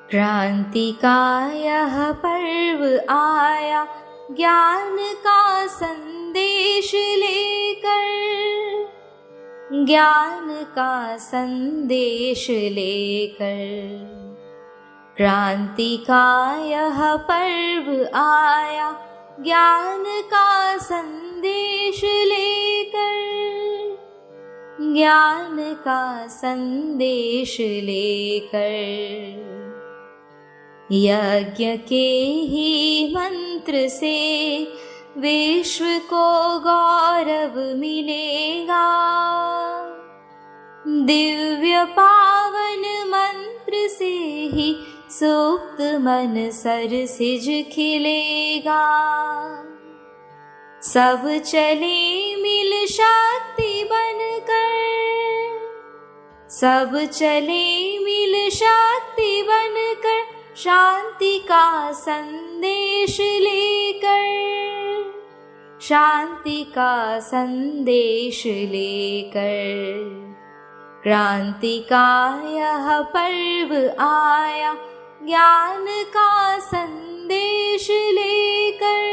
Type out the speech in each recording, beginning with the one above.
क्रांति का यह पर्व आया ज्ञान का संदेश लेकर, ज्ञान का संदेश लेकर। क्रांति का यह पर्व आया ज्ञान का संदेश लेकर, ज्ञान का संदेश लेकर। यज्ञ के ही मंत्र से विश्व को गौरव मिलेगा, दिव्य पावन मंत्र से ही सुप्त मन सरसिज खिलेगा। सब चले मिल शक्ति बनकर, सब चले मिल शक्ति बनकर, शांति का संदेश लेकर, शांति का संदेश लेकर। क्रांति का यह पर्व आया ज्ञान का संदेश लेकर,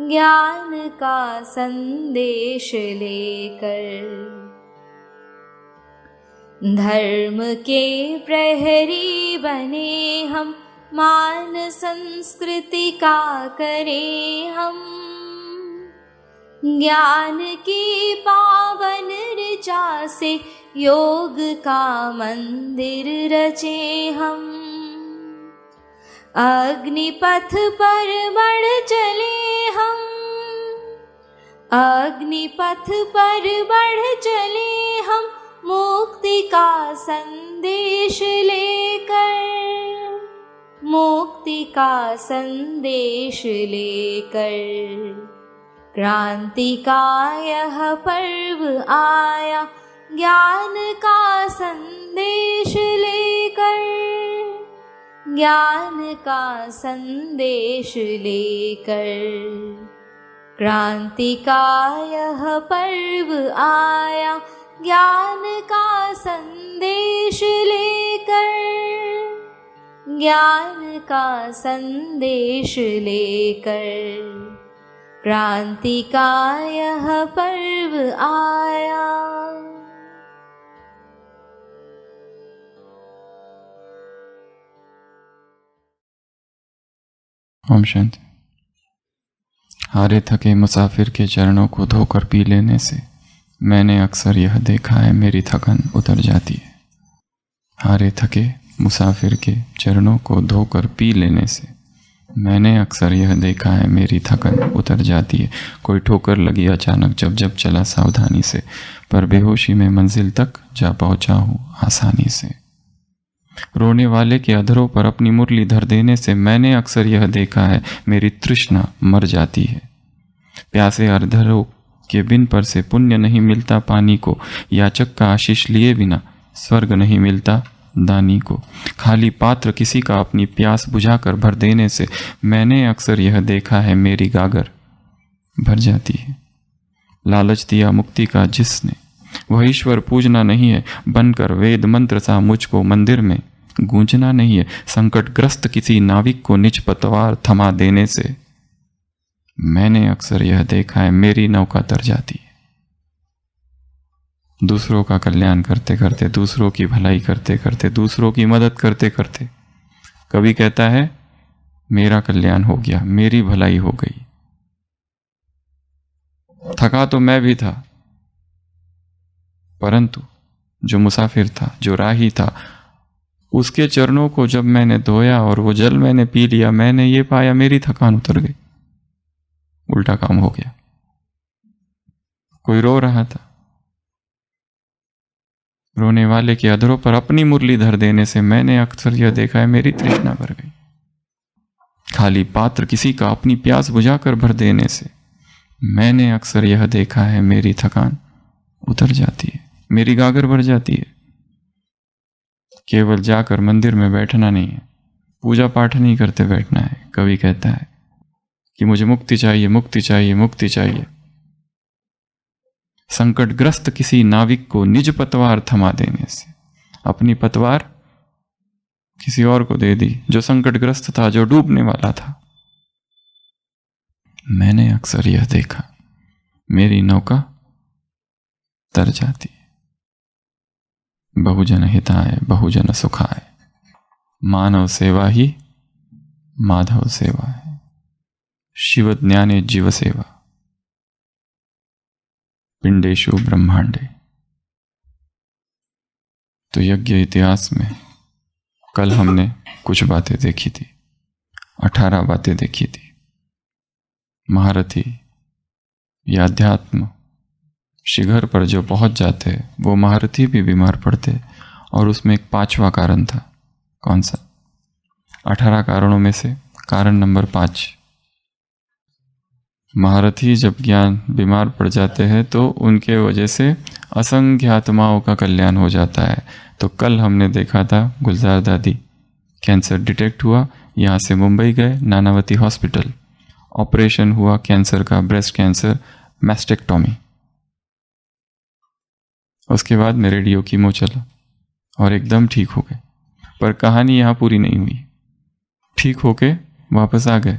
ज्ञान का संदेश लेकर। धर्म के प्रहरी बने हम, मान संस्कृति का करें हम, ज्ञान की पावन ऋचा से योग का मंदिर रचे हम। अग्निपथ पर बढ़ चले हम, अग्निपथ पर बढ़ चले हम, मुक्ति का संदेश लेकर, मुक्ति का संदेश लेकर। क्रांति का यह पर्व आया ज्ञान का संदेश लेकर, ज्ञान का संदेश लेकर। क्रांति का यह पर्व आया ज्ञान का संदेश लेकर, ज्ञान का संदेश लेकर। क्रांति का यह पर्व आया। ओम शांति। हारे थके मुसाफिर के चरणों को धोकर पी लेने से मैंने अक्सर यह देखा है मेरी थकन उतर जाती है। हारे थके मुसाफिर के चरणों को धोकर पी लेने से मैंने अक्सर यह देखा है मेरी थकन उतर जाती है। कोई ठोकर लगी अचानक जब जब चला सावधानी से, पर बेहोशी में मंजिल तक जा पहुंचा हूँ आसानी से। रोने वाले के अधरों पर अपनी मुरली धर देने से मैंने अक्सर यह देखा है मेरी तृष्णा मर जाती है। प्यासे अधरों के बिन पर से पुण्य नहीं मिलता पानी को, याचक का आशीष लिए बिना स्वर्ग नहीं मिलता दानी को। खाली पात्र किसी का अपनी प्यास बुझाकर भर देने से मैंने अक्सर यह देखा है मेरी गागर भर जाती है। लालच दिया मुक्ति का जिसने, वह ईश्वर पूजना नहीं है। बनकर वेद मंत्र सा मुझको मंदिर में गूंजना नहीं है। संकटग्रस्त किसी नाविक को निज पतवार थमा देने से मैंने अक्सर यह देखा है मेरी नौका तर जाती है। दूसरों का कल्याण करते करते, दूसरों की भलाई करते करते, दूसरों की मदद करते करते कभी कहता है मेरा कल्याण हो गया, मेरी भलाई हो गई। थका तो मैं भी था, परंतु जो मुसाफिर था, जो राही था, उसके चरणों को जब मैंने धोया और वो जल मैंने पी लिया, मैंने ये पाया मेरी थकान उतर गई। उल्टा काम हो गया। कोई रो रहा था, रोने वाले के अधरों पर अपनी मुरली धर देने से मैंने अक्सर यह देखा है मेरी तृष्णा भर गई। खाली पात्र किसी का अपनी प्यास बुझाकर भर देने से मैंने अक्सर यह देखा है मेरी थकान उतर जाती है, मेरी गागर भर जाती है। केवल जाकर मंदिर में बैठना नहीं है, पूजा पाठ नहीं करते बैठना है। कवि कहता है कि मुझे मुक्ति चाहिए, मुक्ति चाहिए, मुक्ति चाहिए। संकटग्रस्त किसी नाविक को निज पतवार थमा देने से, अपनी पतवार किसी और को दे दी जो संकटग्रस्त था, जो डूबने वाला था। मैंने अक्सर यह देखा, मेरी नौका तर जाती है। बहुजन हिताय बहुजन सुखाय, मानव सेवा ही माधव सेवा है। शिव ज्ञाने जीव सेवा, पिंडेशु ब्रह्मांडे। तो यज्ञ इतिहास में कल हमने कुछ बातें देखी थी, 18 बातें देखी थी। महारथी या अध्यात्म शिखर पर जो पहुंच जाते वो महारथी भी बीमार पड़ते, और उसमें एक 5वां कारण था। कौन सा? 18 कारणों में से कारण नंबर 5, महारथी जब ज्ञान बीमार पड़ जाते हैं तो उनके वजह से असंख्य आत्माओं का कल्याण हो जाता है। तो कल हमने देखा था गुलजार दादी, कैंसर डिटेक्ट हुआ, यहाँ से मुंबई गए नानावती हॉस्पिटल, ऑपरेशन हुआ कैंसर का, ब्रेस्ट कैंसर, मैस्टेक्टोमी। उसके बाद में रेडियो कीमो चला और एकदम ठीक हो गए। पर कहानी यहाँ पूरी नहीं हुई। ठीक होके वापस आ गए,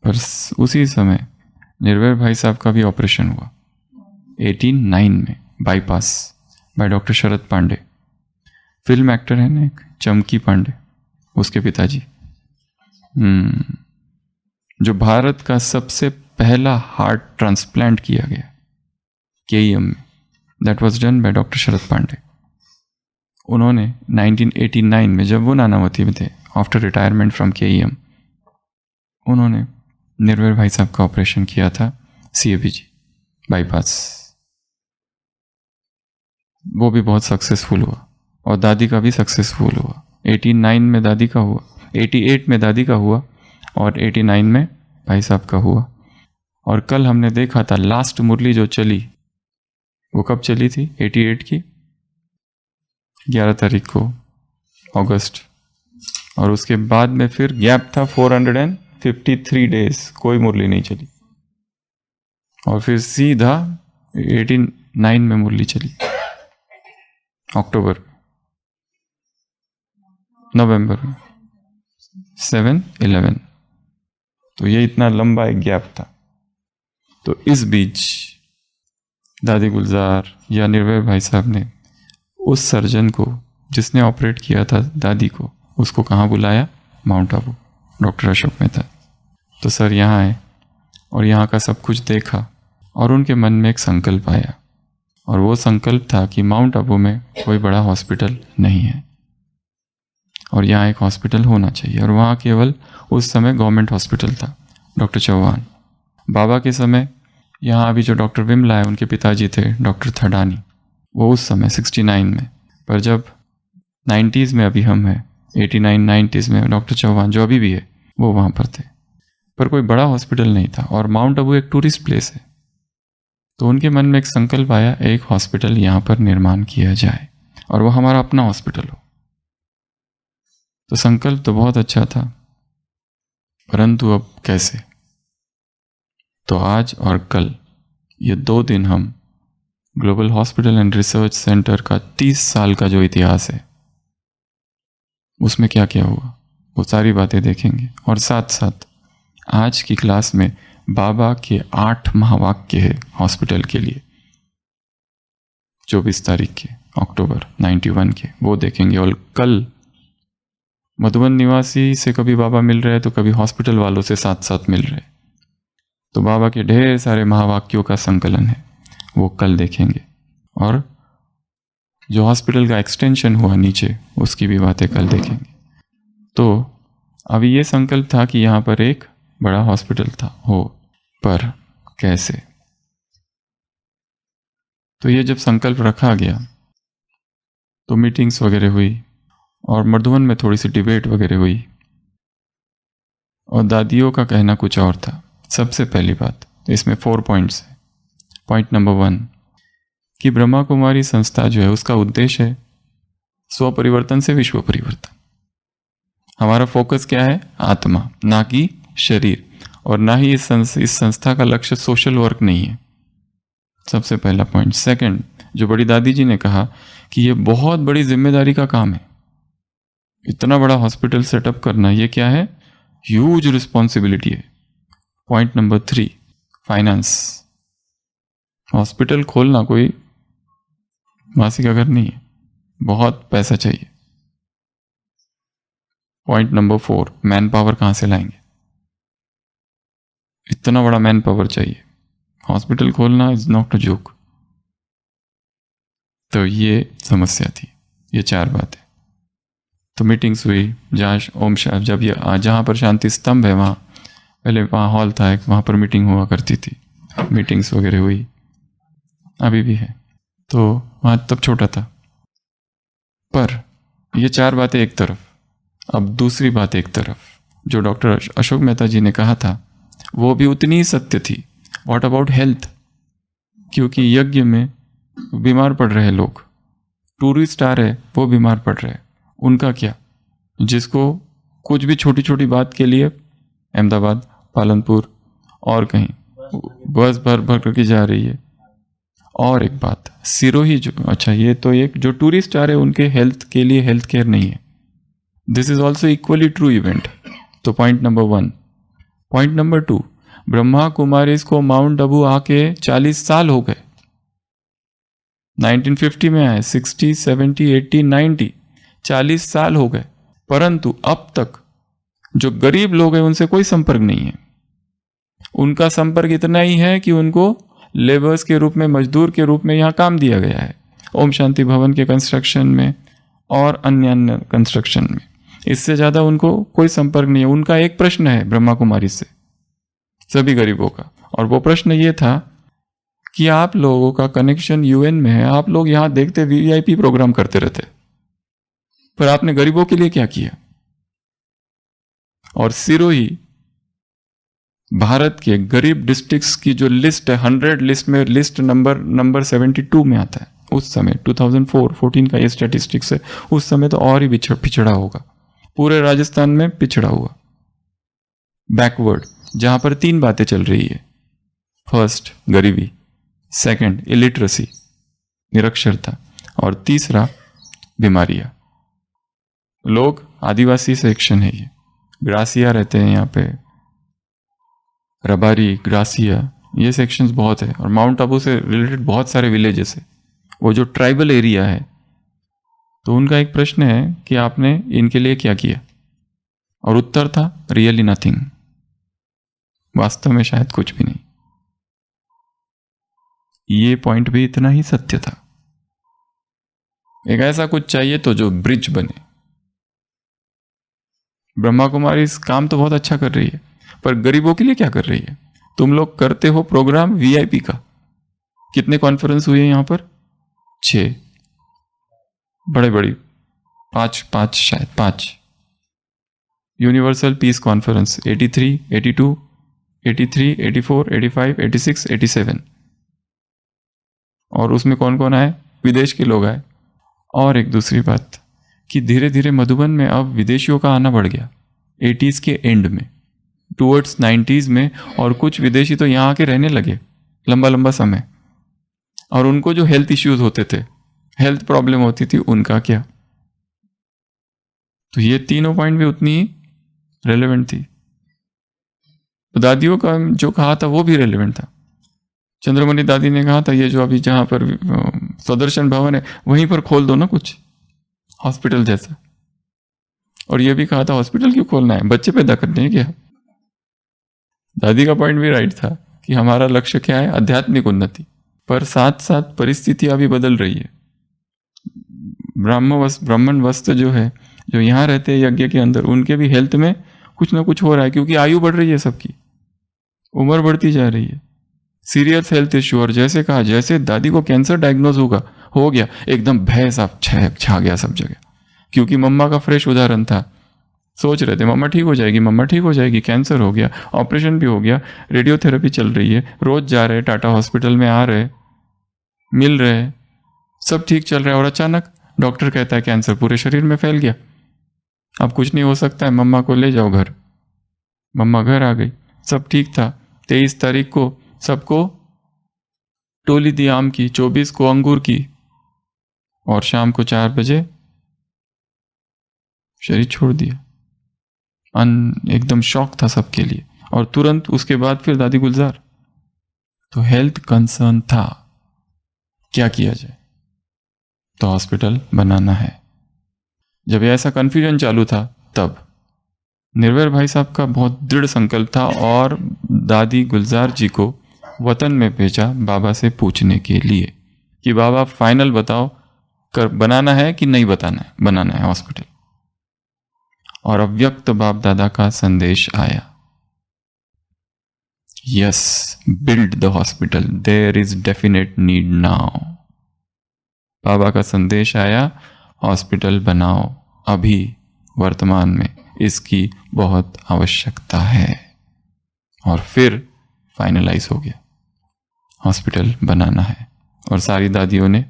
पर उसी समय निर्भय भाई साहब का भी ऑपरेशन हुआ 89 में, bypass, by doctor Sharad Pande. Film actor है ना एक, चमकी पांडे, उसके पिताजी। जो भारत का सबसे पहला हार्ट ट्रांसप्लांट किया गया केईएम में, that was done by doctor Sharad Pande. उन्होंने 1989 में, जब वो नानावती में थे, आफ्टर रिटायरमेंट फ्रॉम केईएम, उन्होंने निर्भय भाई साहब का ऑपरेशन किया था, सीएबीजी बाईपास। वो भी बहुत सक्सेसफुल हुआ और दादी का भी सक्सेसफुल हुआ। 89 में दादी का हुआ, 88 में दादी का हुआ और 89 में भाई साहब का हुआ। और कल हमने देखा था लास्ट मुरली जो चली, वो कब चली थी? 88 की 11 तारीख को, अगस्त। और उसके बाद में फिर गैप था 453 डेज, कोई मुरली नहीं चली। और फिर सीधा 89 में मुरली चली, अक्टूबर, नवंबर में 7-11। तो ये इतना लंबा एक गैप था। तो इस बीच दादी गुलजार या निर्भय भाई साहब ने उस सर्जन को जिसने ऑपरेट किया था दादी को, उसको कहाँ बुलाया? Mount Abu, doctor Ashok Mehta. तो सर यहाँ आए और यहाँ का सब कुछ देखा और उनके मन में एक संकल्प आया, और वो संकल्प था कि माउंट आबू में कोई बड़ा हॉस्पिटल नहीं है और यहाँ एक हॉस्पिटल होना चाहिए। और वहाँ केवल उस समय गवर्नमेंट हॉस्पिटल था, डॉक्टर चौहान। बाबा के समय यहाँ अभी जो डॉक्टर विमला है, उनके पिताजी थे डॉक्टर थडानी, वो उस समय 69 में। पर जब 90s में अभी हम हैं, 89-90s में डॉक्टर चौहान जो अभी भी है, वो वहाँ पर थे। पर कोई बड़ा हॉस्पिटल नहीं था और माउंट आबू एक टूरिस्ट प्लेस है। तो उनके मन में एक संकल्प आया, एक हॉस्पिटल यहाँ पर निर्माण किया जाए और वो हमारा अपना हॉस्पिटल हो। तो संकल्प तो बहुत अच्छा था, परंतु अब कैसे? तो आज और कल ये 2 दिन हम global hospital and research centre का 30 साल का जो इतिहास है, उसमें क्या क्या हुआ, वो सारी बातें देखेंगे। और साथ साथ आज की क्लास में बाबा के 8 महावाक्य है हॉस्पिटल के लिए, 24 तारीख के, अक्टूबर 91 के, वो देखेंगे। और कल मधुबन निवासी से कभी बाबा मिल रहे हैं तो कभी हॉस्पिटल वालों से साथ साथ मिल रहे, तो बाबा के ढेर सारे महावाक्यों का संकलन है, वो कल देखेंगे। और जो हॉस्पिटल का एक्सटेंशन हुआ नीचे, उसकी भी बातें कल देखेंगे। तो अभी ये संकल्प था कि यहाँ पर एक बड़ा हॉस्पिटल था हो, पर कैसे? तो ये जब संकल्प रखा गया तो मीटिंग्स वगैरह हुई और मधुबन में थोड़ी सी डिबेट वगैरह हुई और दादियों का कहना कुछ और था। सबसे पहली बात, इसमें 4 पॉइंट्स है। पॉइंट नंबर 1 कि ब्रह्मा कुमारी संस्था जो है उसका उद्देश्य है स्व परिवर्तन से विश्व परिवर्तन। हमारा फोकस क्या है? आत्मा, ना कि शरीर, और ना ही इस संस्था का लक्ष्य सोशल वर्क नहीं है। सबसे पहला पॉइंट। सेकंड, जो बड़ी दादी जी ने कहा कि ये बहुत बड़ी जिम्मेदारी का काम है, इतना बड़ा हॉस्पिटल सेटअप करना ये क्या है, ह्यूज रिस्पॉन्सिबिलिटी है। Point number 3, finance. हॉस्पिटल खोलना कोई मासी का घर नहीं है, बहुत पैसा चाहिए। पॉइंट नंबर 4, मैन पावर कहाँ से लाएंगे, इतना बड़ा मैन पावर चाहिए, हॉस्पिटल खोलना इज नॉट अ जोक। तो ये समस्या थी, ये 4 बातें। तो मीटिंग्स हुई जब ये जहाँ पर शांति स्तंभ है वहाँ, पहले वहाँ हॉल था एक, वहाँ पर मीटिंग हुआ करती थी, मीटिंग्स वगैरह हुई, अभी भी है। तो वहाँ तब छोटा था। पर ये 4 बातें एक तरफ, अब दूसरी बात एक तरफ, जो डॉक्टर अशोक मेहता जी ने कहा था वो भी उतनी ही सत्य थी। व्हाट अबाउट हेल्थ, क्योंकि यज्ञ में बीमार पड़ रहे लोग, टूरिस्ट आ रहे वो बीमार पड़ रहे, उनका क्या, जिसको कुछ भी छोटी छोटी बात के लिए अहमदाबाद, पालनपुर और कहीं बस भर भर करके जा रही है। और एक बात, सिरोही जो, अच्छा ये तो एक जो टूरिस्ट आ रहे हैं उनके हेल्थ के लिए हेल्थ केयर नहीं है, this is also equally true event. तो point number 1। Point number 2, Brahma Kumaris को माउंट आबू आके 40 साल हो गए, 1950 में आए, 60, 70, 80, 90, 40 साल हो गए, परंतु अब तक जो गरीब लोग हैं उनसे कोई संपर्क नहीं है। उनका संपर्क इतना ही है कि उनको लेबर्स के रूप में, मजदूर के रूप में यहाँ काम दिया गया है, ओम शांति भवन के कंस्ट्रक्शन में और अन्य कंस्ट्रक्शन में। इससे ज़्यादा उनको कोई संपर्क नहीं है। उनका एक प्रश्न है ब्रह्मा कुमारी से, सभी गरीबों का, और वो प्रश्न ये था कि आप लोगों का कनेक्शन यूएन में है, आप लोग यहाँ देखते वीआईपी प्रोग्राम करते रहते, पर आपने गरीबों के लिए क्या किया। और सिरोही भारत के गरीब डिस्ट्रिक्ट्स की जो लिस्ट है, 100 लिस्ट में, लिस्ट नंबर 72 में आता है। उस समय 2004-14 का ये स्टैटिस्टिक्स है, उस समय तो और ही पिछड़ा होगा, पूरे राजस्थान में पिछड़ा हुआ, बैकवर्ड, जहां पर 3 बातें चल रही है। फर्स्ट गरीबी, सेकंड इलिटरेसी, निरक्षरता, और तीसरा बीमारियां। लोग आदिवासी सेक्शन है, ये ग्रासिया रहते हैं यहाँ पे, रबारी, ग्रासिया, ये सेक्शंस बहुत है, और माउंट आबू से रिलेटेड बहुत सारे विलेजेस है, वो जो ट्राइबल एरिया है। तो उनका एक प्रश्न है कि आपने इनके लिए क्या किया, और उत्तर था रियली नथिंग, वास्तव में शायद कुछ भी नहीं। ये पॉइंट भी इतना ही सत्य था। एक ऐसा कुछ चाहिए तो जो ब्रिज बने। ब्रह्मा कुमारी इस काम तो बहुत अच्छा कर रही है, पर गरीबों के लिए क्या कर रही है। तुम लोग करते हो प्रोग्राम वीआईपी का, कितने कॉन्फ्रेंस हुए यहां पर, 6 बड़े बड़ी, 5 शायद 5। यूनिवर्सल पीस कॉन्फ्रेंस 83, 82, 83, 84, 85, 86, 87, और उसमें कौन कौन आए, विदेश के लोग आए। और एक दूसरी बात कि धीरे धीरे मधुबन में अब विदेशियों का आना बढ़ गया, 80s के एंड में, टूवर्ड्स 90s में, और कुछ विदेशी तो यहाँ आके रहने लगे लंबा लंबा समय। और उनको जो हेल्थ इश्यूज होते थे, हेल्थ प्रॉब्लम होती थी, उनका क्या। तो ये तीनों पॉइंट भी उतनी ही रेलेवेंट थी। तो दादियों का जो कहा था वो भी रेलेवेंट था। चंद्रमणि दादी ने कहा था ये जो अभी जहां पर सुदर्शन भवन है वहीं पर खोल दो ना कुछ हॉस्पिटल जैसा। और ये भी कहा था हॉस्पिटल क्यों खोलना है, बच्चे पैदा करने हैं क्या। दादी का पॉइंट भी राइट था कि हमारा लक्ष्य क्या है, आध्यात्मिक उन्नति, पर साथ साथ परिस्थितियां भी बदल रही है। ब्राह्मण वस्त्र जो है, जो यहाँ रहते हैं यज्ञ के अंदर, उनके भी हेल्थ में कुछ ना कुछ हो रहा है, क्योंकि आयु बढ़ रही है, सबकी उम्र बढ़ती जा रही है, सीरियस हेल्थ इश्यू। और जैसे कहा, जैसे दादी को कैंसर डायग्नोज हो गया, एकदम भय सा छा गया सब जगह, क्योंकि मम्मा का फ्रेश उदाहरण था। सोच रहे थे मम्मा ठीक हो जाएगी, मम्मा ठीक हो जाएगी, कैंसर हो गया, ऑपरेशन भी हो गया, रेडियोथेरेपी चल रही है, रोज जा रहे टाटा हॉस्पिटल में, आ रहे, मिल रहे, सब ठीक चल रहा है, और अचानक डॉक्टर कहता है कैंसर पूरे शरीर में फैल गया, अब कुछ नहीं हो सकता है, मम्मा को ले जाओ घर। मम्मा घर आ गई, सब ठीक था। 23 तारीख को सबको टोली दी आम की, 24 को अंगूर की, और शाम को 4 बजे शरीर छोड़ दिया। एकदम शॉक था सबके लिए। और तुरंत उसके बाद फिर दादी गुलजार। तो हेल्थ कंसर्न था, क्या किया जाए? तो हॉस्पिटल बनाना है। जब ऐसा कंफ्यूजन चालू था तब निर्भय भाई साहब का बहुत दृढ़ संकल्प था और दादी गुलजार जी को वतन में भेजा बाबा से पूछने के लिए कि बाबा फाइनल बताओ, कर बनाना है कि नहीं बनाना है हॉस्पिटल। और अव्यक्त बाप दादा का संदेश आया, yes, build the hospital, there is definite need now. बाबा का संदेश आया, हॉस्पिटल बनाओ, अभी वर्तमान में इसकी बहुत आवश्यकता है। और फिर फाइनलाइज हो गया, हॉस्पिटल बनाना है। और सारी दादियों ने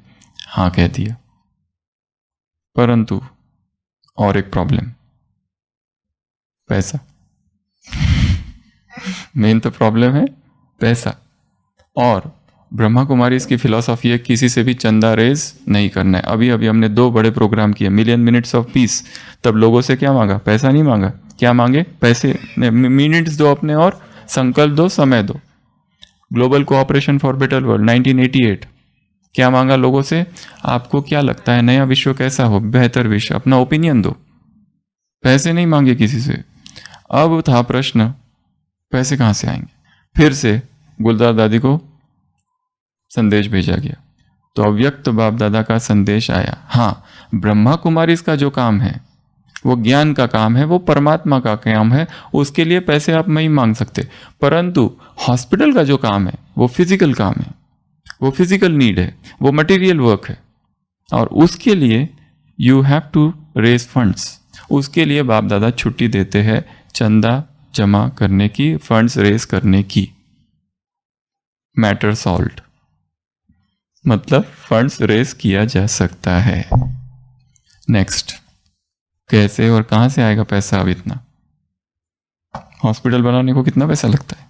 हाँ कह दिया। परंतु और एक प्रॉब्लम, पैसा। मेन तो प्रॉब्लम है पैसा। और ब्रह्मा कुमारी इसकी फिलॉसफी है, किसी से भी चंदा रेज नहीं करना है। अभी हमने 2 बड़े प्रोग्राम किए, मिलियन मिनट्स ऑफ पीस। तब लोगों से क्या मांगा? पैसा नहीं मांगा। क्या मांगे? पैसे, मिनट्स दो अपने और संकल्प दो, समय दो। Global cooperation for better world 1988, क्या मांगा लोगों से? आपको क्या लगता है नया विश्व कैसा हो, बेहतर विश्व, अपना ओपिनियन दो। पैसे नहीं मांगे किसी से। अब था प्रश्न, पैसे कहां से आएंगे? फिर से गुलजार दादी को संदेश भेजा गया। तो अव्यक्त बाप दादा का संदेश आया, हाँ, ब्रह्मा कुमारी इसका जो काम है वो ज्ञान का काम है, वो परमात्मा का काम है, उसके लिए पैसे आप नहीं मांग सकते। परंतु हॉस्पिटल का जो काम है वो फिजिकल काम है, वो फिजिकल नीड है, वो मटेरियल वर्क है। और उसके लिए you have to raise funds. उसके लिए बाप दादा छुट्टी देते हैं चंदा जमा करने की, फंड्स रेज करने की। मैटर सॉल्व्ड, मतलब फंड्स रेज किया जा सकता है। नेक्स्ट, कैसे और कहां से आएगा पैसा? अब इतना हॉस्पिटल बनाने को कितना पैसा लगता है?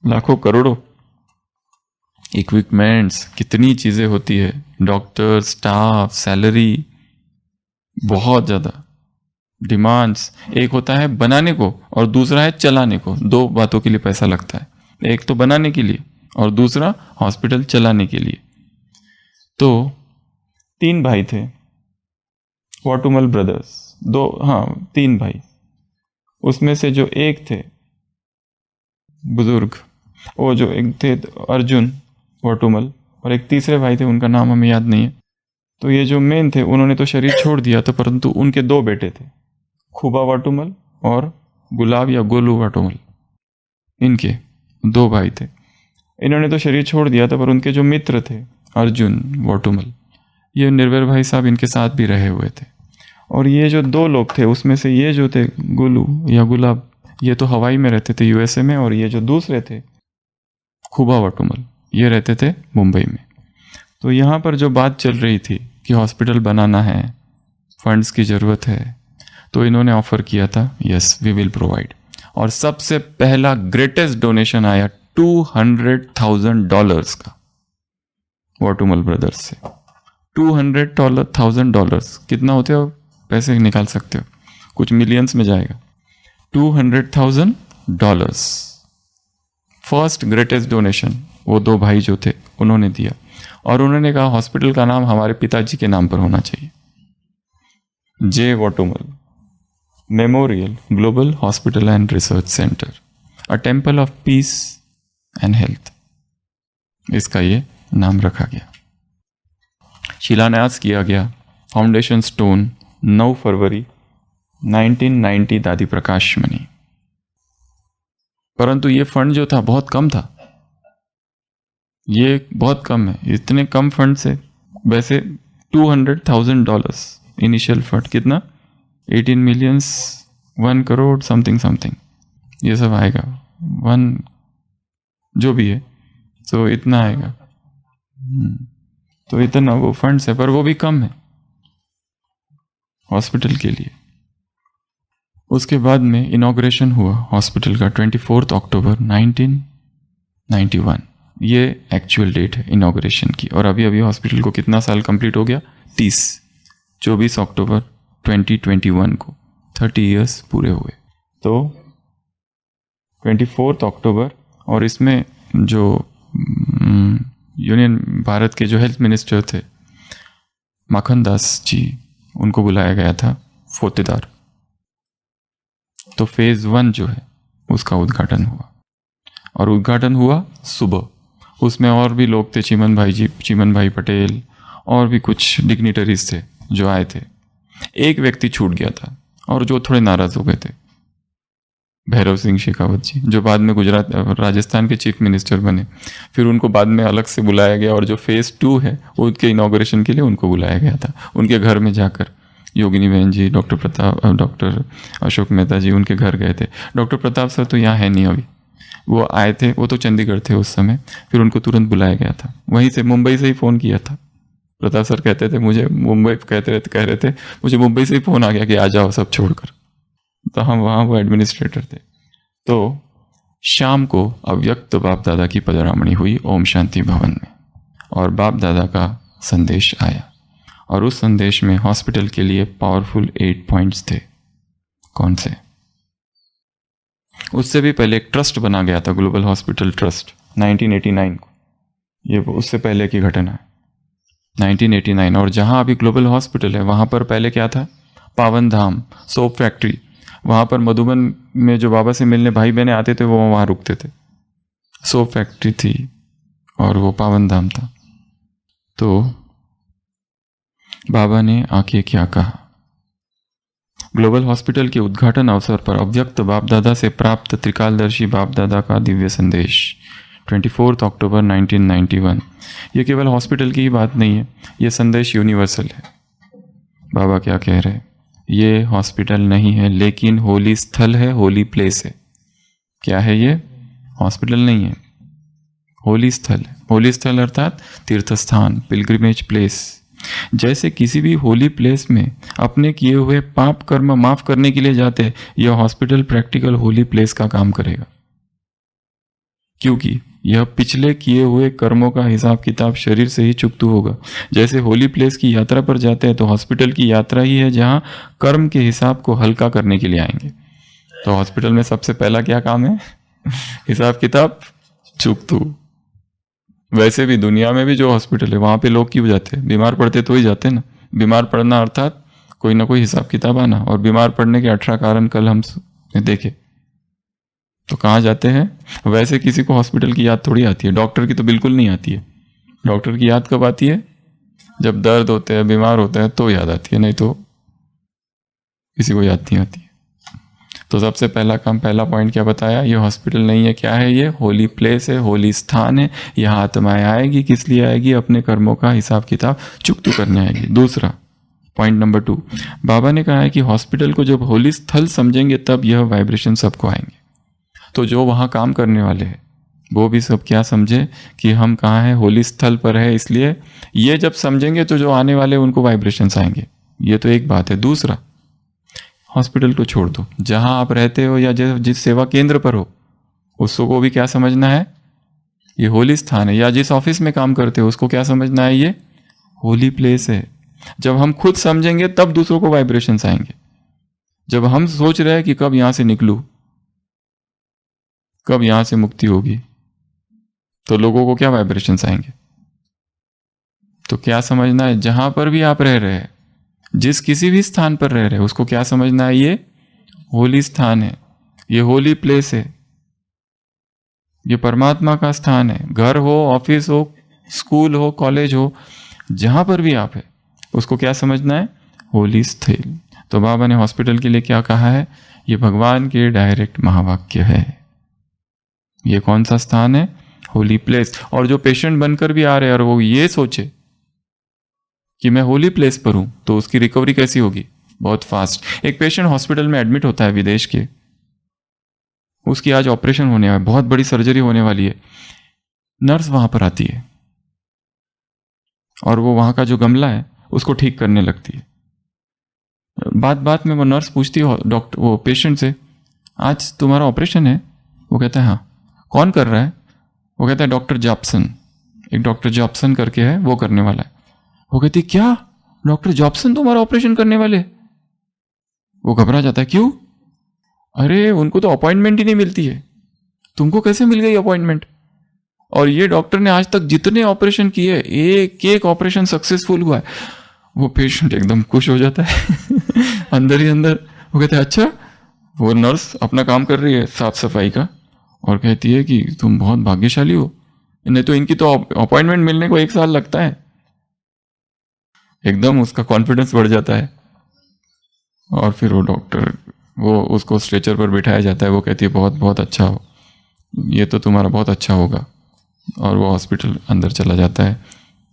लाखों करोड़ों। इक्विपमेंट्स, कितनी चीजें होती है, डॉक्टर, स्टाफ, सैलरी, बहुत ज्यादा डिमांड्स। एक होता है बनाने को और दूसरा है चलाने को। 2 बातों के लिए पैसा लगता है, एक तो बनाने के लिए और दूसरा हॉस्पिटल चलाने के लिए। तो 3 भाई थे, वाटुमल ब्रदर्स, 3 भाई। उसमें से जो एक थे बुजुर्ग, वो जो एक थे अर्जुन वाटुमल, और एक तीसरे भाई थे, उनका नाम हमें याद नहीं है। तो ये जो मेन थे उन्होंने तो शरीर छोड़ दिया था, परंतु उनके 2 बेटे थे, खुबा वाटुमल और गुलाब या गोलू वाटुमल। इनके 2 भाई थे। इन्होंने तो शरीर छोड़ दिया था, पर उनके जो मित्र थे अर्जुन वाटुमल, ये निर्भय भाई साहब इनके साथ भी रहे हुए थे। और ये जो 2 लोग थे उसमें से ये जो थे गोलू या गुलाब, ये तो हवाई में रहते थे यूएसए में, और ये जो दूसरे थे खुबा वाटुमल, ये रहते थे मुंबई में। तो यहाँ पर जो बात चल रही थी कि हॉस्पिटल बनाना है, फंड्स की ज़रूरत है, तो इन्होंने ऑफर किया था, यस वी विल प्रोवाइड। और सबसे पहला ग्रेटेस्ट डोनेशन आया $200,000 का वाटुमल ब्रदर्स से। $200,000 कितना होते हो? पैसे निकाल सकते हो, कुछ मिलियंस में जाएगा। $200,000 फर्स्ट ग्रेटेस्ट डोनेशन वो 2 भाई जो थे उन्होंने दिया। और उन्होंने कहा हॉस्पिटल का नाम हमारे पिताजी के नाम पर होना चाहिए, J Watumull memorial global hospital and research centre, a temple of peace and health, इसका ये नाम रखा गया। शिलान्यास किया गया, फाउंडेशन स्टोन 9 फरवरी 1990 दादी प्रकाश मनी। परंतु ये फंड जो था बहुत कम था, ये बहुत कम है। इतने कम फंड से वैसे $200,000 इनिशियल फंड, कितना 18 मिलियंस 1 करोड़ समथिंग ये सब आएगा, 1 जो भी है, तो इतना आएगा। तो इतना वो फंड्स है, पर वो भी कम है हॉस्पिटल के लिए। उसके बाद में इनॉग्रेशन हुआ हॉस्पिटल का 24 अक्टूबर 1991, ये एक्चुअल डेट है इनॉग्रेशन की। और अभी हॉस्पिटल को कितना साल कंप्लीट हो गया? 24 अक्टूबर 2021 को 30 ईयर्स पूरे हुए। तो 24 अक्टूबर, और इसमें जो यूनियन भारत के जो हेल्थ मिनिस्टर थे माखन दास जी, उनको बुलाया गया था फोतेदार। तो फेज 1 जो है उसका उद्घाटन हुआ, और उद्घाटन हुआ सुबह। उसमें और भी लोग थे, चिमन भाई पटेल और भी कुछ डिग्निटरीज थे जो आए थे। एक व्यक्ति छूट गया था और जो थोड़े नाराज हो गए थे, भैरव सिंह शेखावत जी, जो बाद में राजस्थान के चीफ मिनिस्टर बने। फिर उनको बाद में अलग से बुलाया गया, और जो फेज 2 है उसके इनॉग्रेशन के लिए उनको बुलाया गया था। उनके घर में जाकर योगिनी बहन जी, डॉक्टर अशोक मेहता जी उनके घर गए थे। डॉक्टर प्रताप सर तो यहाँ है नहीं अभी, वो आए थे, वो तो चंडीगढ़ थे उस समय। फिर उनको तुरंत बुलाया गया था, वहीं से मुंबई से ही फ़ोन किया था। प्रताप सर कहते थे मुझे मुंबई कह रहे थे मुझे मुंबई से ही फ़ोन आ गया कि आ जाओ सब छोड़कर। तो हम वहाँ वो एडमिनिस्ट्रेटर थे। तो शाम को अव्यक्त बाप दादा की पधरामणी हुई ओम शांति भवन में, और बाप दादा का संदेश आया, और उस संदेश में हॉस्पिटल के लिए पावरफुल 8 पॉइंट्स थे। कौन से? उससे भी पहले एक ट्रस्ट बना गया था, ग्लोबल हॉस्पिटल ट्रस्ट, 1989 को। ये उससे पहले की घटना है, 1989। और जहां अभी ग्लोबल हॉस्पिटल है वहां पर पहले क्या था? पावन धाम, सोप फैक्ट्री। वहां पर मधुबन में जो बाबा से मिलने भाई बहने आते थे वो वहां रुकते थे। सोप फैक्ट्री थी और वो पावन धाम था। तो बाबा ने आके क्या कहा? ग्लोबल हॉस्पिटल के उद्घाटन अवसर पर अव्यक्त बाप दादा से प्राप्त त्रिकालदर्शी बाप दादा का दिव्य संदेश, 24 अक्टूबर 1991। ये केवल हॉस्पिटल की ही बात नहीं है, ये संदेश यूनिवर्सल है। बाबा क्या कह रहे हैं? ये हॉस्पिटल नहीं है, लेकिन होली स्थल है, होली प्लेस है। क्या है ये? हॉस्पिटल नहीं है, होली स्थल है। होली स्थल अर्थात तीर्थस्थान, पिलग्रिमेज प्लेस। जैसे किसी भी होली प्लेस में अपने किए हुए पाप कर्म माफ करने के लिए जाते, यह हॉस्पिटल प्रैक्टिकल होली प्लेस का काम करेगा, क्योंकि यह पिछले किए हुए कर्मों का हिसाब किताब शरीर से ही चुकतू होगा। जैसे होली प्लेस की यात्रा पर जाते हैं, तो हॉस्पिटल की यात्रा ही है जहां कर्म के हिसाब को हल्का करने के लिए आएंगे। तो हॉस्पिटल में सबसे पहला क्या काम है? हिसाब किताब चुकतू। वैसे भी दुनिया में भी जो हॉस्पिटल है वहां पे लोग क्यों जाते हैं? बीमार पड़ते तो ही जाते ना। बीमार पड़ना अर्थात कोई ना कोई हिसाब किताब आना, और बीमार पड़ने के 18 कारण कल हम देखे। तो कहाँ जाते हैं? वैसे किसी को हॉस्पिटल की याद थोड़ी आती है, डॉक्टर की तो बिल्कुल नहीं आती है। डॉक्टर की याद कब आती है? जब दर्द होते हैं, बीमार होते हैं तो याद आती है, नहीं तो किसी को याद नहीं आती है। तो सबसे पहला काम, पहला पॉइंट क्या बताया? ये हॉस्पिटल नहीं है। क्या है ये? होली प्लेस है, होली स्थान है। यहाँ आत्माएं आएगी, किस लिए आएगी? अपने कर्मों का हिसाब किताब चुकतू करने आएगी। दूसरा पॉइंट नंबर 2, बाबा ने कहा है कि हॉस्पिटल को जब होली स्थल समझेंगे तब यह वाइब्रेशन सबको आएंगे। तो जो वहाँ काम करने वाले हैं वो भी सब क्या समझे कि हम कहाँ हैं? होली स्थल पर है। इसलिए ये जब समझेंगे तो जो आने वाले उनको वाइब्रेशंस आएंगे। ये तो एक बात है। दूसरा, हॉस्पिटल को छोड़ दो, जहां आप रहते हो या जिस सेवा केंद्र पर हो उसको भी क्या समझना है? ये होली स्थान है। या जिस ऑफिस में काम करते हो उसको क्या समझना है? ये होली प्लेस है। जब हम खुद समझेंगे तब दूसरों को वाइब्रेशंस आएंगे। जब हम सोच रहे हैं कि कब यहां से निकलूं, कब यहां से मुक्ति होगी, तो लोगों को क्या वाइब्रेशंस आएंगे? तो क्या समझना है? जहां पर भी आप रह रहे हैं, जिस किसी भी स्थान पर रह रहे हैं, उसको क्या समझना है? ये होली स्थान है, ये होली प्लेस है, ये परमात्मा का स्थान है। घर हो, ऑफिस हो, स्कूल हो, कॉलेज हो, जहां पर भी आप है उसको क्या समझना है? होली स्थल। तो बाबा ने हॉस्पिटल के लिए क्या कहा है? ये भगवान के डायरेक्ट महावाक्य है। ये कौन सा स्थान है? Holy place. और जो पेशेंट बनकर भी आ रहे हैं और वो ये सोचे कि मैं होली प्लेस पर हूं, तो उसकी रिकवरी कैसी होगी? बहुत फास्ट। एक पेशेंट हॉस्पिटल में एडमिट होता है विदेश के, उसकी आज ऑपरेशन होने वाला है, बहुत बड़ी सर्जरी होने वाली है। नर्स वहां पर आती है और वो वहां का जो गमला है उसको ठीक करने लगती है। बात में वो नर्स पूछती है डॉक्टर, वो पेशेंट से, आज तुम्हारा ऑपरेशन है? वो कहता है हाँ। कौन कर रहा है? वो कहता है डॉक्टर जॉब्सन, एक डॉक्टर जॉब्सन करके है, वो करने वाला है। वो कहती क्या? डॉक्टर जॉब्सन तुम्हारा ऑपरेशन करने वाले? वो घबरा जाता है, क्यों? अरे उनको तो अपॉइंटमेंट ही नहीं मिलती है, तुमको कैसे मिल गई अपॉइंटमेंट? और ये डॉक्टर ने आज तक जितने ऑपरेशन किए, एक एक ऑपरेशन सक्सेसफुल हुआ है। वो पेशेंट एकदम खुश हो जाता है अंदर ही अंदर। वो कहते हैं अच्छा, वो नर्स अपना काम कर रही है साफ सफाई का और कहती है कि तुम बहुत भाग्यशाली हो, नहीं तो इनकी तो अपॉइंटमेंट मिलने को 1 साल लगता है। एकदम उसका कॉन्फिडेंस बढ़ जाता है। और फिर वो डॉक्टर, वो उसको स्ट्रेचर पर बिठाया जाता है। वो कहती है बहुत बहुत अच्छा हो, ये तो तुम्हारा बहुत अच्छा होगा। और वो हॉस्पिटल अंदर चला जाता है।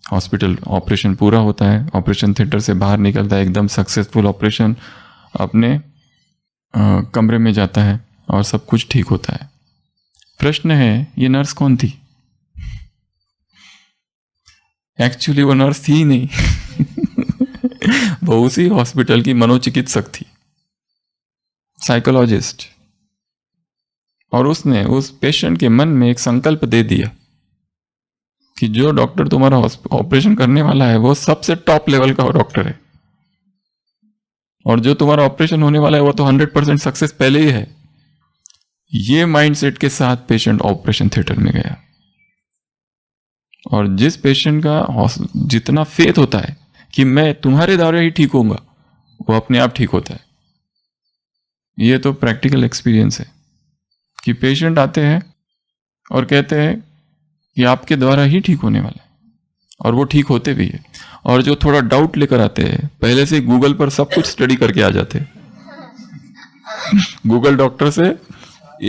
हॉस्पिटल ऑपरेशन पूरा होता है, ऑपरेशन थिएटर से बाहर निकलता है, एकदम सक्सेसफुल ऑपरेशन, अपने कमरे में जाता है और सब कुछ ठीक होता है। प्रश्न है, ये नर्स कौन थी? एक्चुअली वो नर्स थी ही नहीं वो उसी हॉस्पिटल की मनोचिकित्सक थी, साइकोलॉजिस्ट। और उसने उस पेशेंट के मन में एक संकल्प दे दिया कि जो डॉक्टर तुम्हारा ऑपरेशन करने वाला है वो सबसे टॉप लेवल का डॉक्टर है, और जो तुम्हारा ऑपरेशन होने वाला है वो तो 100% सक्सेस पहले ही है। ये माइंडसेट के साथ पेशेंट ऑपरेशन थिएटर में गया। और जिस पेशेंट का जितना फेथ होता है कि मैं तुम्हारे द्वारा ही ठीक होऊंगा, वो अपने आप ठीक होता है। ये तो प्रैक्टिकल एक्सपीरियंस है कि पेशेंट आते हैं और कहते हैं कि आपके द्वारा ही ठीक होने वाला है, और वो ठीक होते भी है। और जो थोड़ा डाउट लेकर आते हैं, पहले से गूगल पर सब कुछ स्टडी करके आ जाते हैं गूगल डॉक्टर से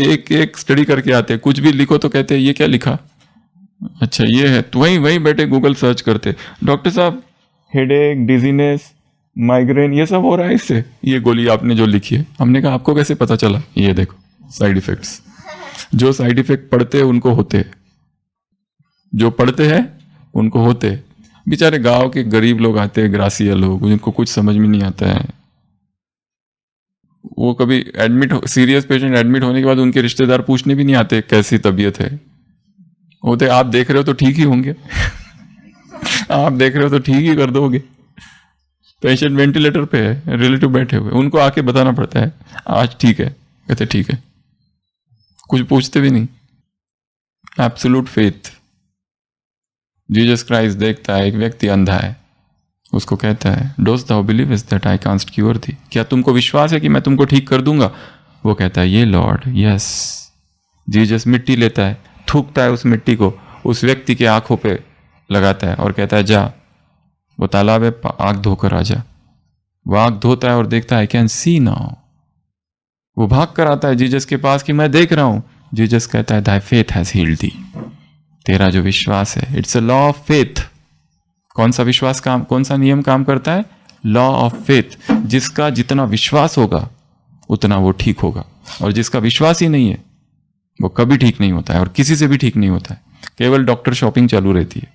एक एक स्टडी करके आते हैं। कुछ भी लिखो तो कहते हैं ये क्या लिखा, अच्छा ये है, तो वहीं वहीं बैठे गूगल सर्च करते, डॉक्टर साहब हेडेक, डिजीनेस, माइग्रेन ये सब हो रहा है इससे, ये गोली आपने जो लिखी है। हमने कहा आपको कैसे पता चला? ये देखो साइड इफेक्ट्स। जो साइड इफेक्ट पढ़ते हैं उनको होते हैं, जो पढ़ते हैं उनको होते हैं। बेचारे गांव के गरीब लोग आते हैं, ग्रासीय लोग, उनको कुछ समझ में नहीं आता है। वो कभी सीरियस पेशेंट एडमिट होने के बाद उनके रिश्तेदार पूछने भी नहीं आते कैसी तबीयत है। होते आप देख रहे हो तो ठीक ही होंगे आप देख रहे हो तो ठीक ही कर दोगे। पेशेंट वेंटिलेटर पे है, रिलेटिव बैठे हुए, उनको आके बताना पड़ता है आज ठीक है, कहते ठीक है, कुछ पूछते भी नहीं। Absolute faith. जीसस क्राइस्ट देखता है एक व्यक्ति अंधा है, उसको कहता है dost thou believe is that I can't cure thee, क्या तुमको विश्वास है कि मैं तुमको ठीक कर दूंगा? वो कहता है ये लॉर्ड यस। जीसस मिट्टी लेता है, थूकता है उस मिट्टी को उस व्यक्ति के आंखों पे लगाता है और कहता है जा, वो तालाब है, आंख धोकर आ जा। वो आंख धोता है और देखता है आई कैन सी नाउ। वो भाग कर आता है जीसस के पास कि मैं देख रहा हूं। जीसस कहता है दाई फेथ हैज हील्ड दी, तेरा जो विश्वास है, it's a law of faith. कौन सा विश्वास काम, कौन सा नियम काम करता है? Law of faith. जिसका जितना विश्वास होगा उतना वो ठीक होगा, और जिसका विश्वास ही नहीं है वो कभी ठीक नहीं होता है, और किसी से भी ठीक नहीं होता है। केवल डॉक्टर शॉपिंग चालू रहती है,